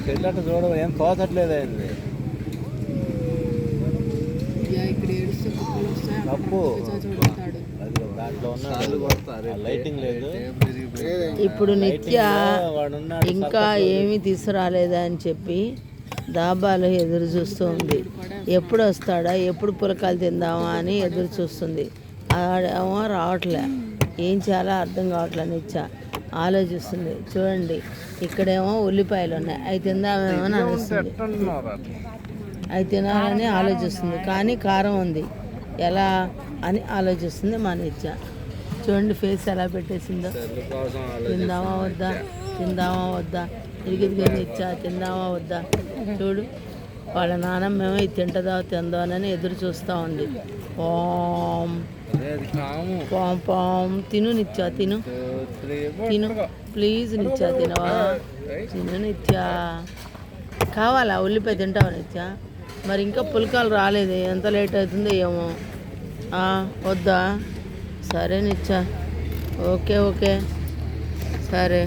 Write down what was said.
చెల్లట చూడ ఏం తోచట్లేదు అయింది తప్పు అది దాంట్లో ఉన్న లైటింగ్ లేదు. ఇప్పుడు నిత్య ఇంకా ఏమీ తీసుకురాలేదని చెప్పి దాబాలో ఎదురు చూస్తూ ఉంది. ఎప్పుడు వస్తాడా, ఎప్పుడు పులకాలు తిందామా అని ఎదురు చూస్తుంది. ఆడేమో రావట్లే, ఏం చేయాలో అర్థం కావట్లే. నిత్య ఆలోచిస్తుంది. చూడండి, ఇక్కడేమో ఉల్లిపాయలు ఉన్నాయి, అవి తిందామేమో అని అనిపిస్తుంది. అవి తినాలని ఆలోచిస్తుంది, కానీ కారం ఉంది, ఎలా అని ఆలోచిస్తుంది మా నిత్య. చూడండి ఫేస్ ఎలా పెట్టేసిందో. తిందామా వద్దా, తిందామా వద్దా, ఇరిగిదిగా నిత్య తిందామా వద్దా. చూడు, వాళ్ళ నాన్నమ్మేమో ఇది తింటదా తిందానని ఎదురు చూస్తూ ఉంది. పాం పాం పాం, తిను నిత్య, తిను తిను ప్లీజ్ నిత్య, తినవా, తిను నిత్య. కావాలా ఉల్లిపాయ తింటావా నిత్య? మరి ఇంకా పుల్కాలు రాలేదు, ఎంత లేట్ అవుతుందో ఏమో. వద్దా, సరే నిత్య, ఓకే ఓకే సరే.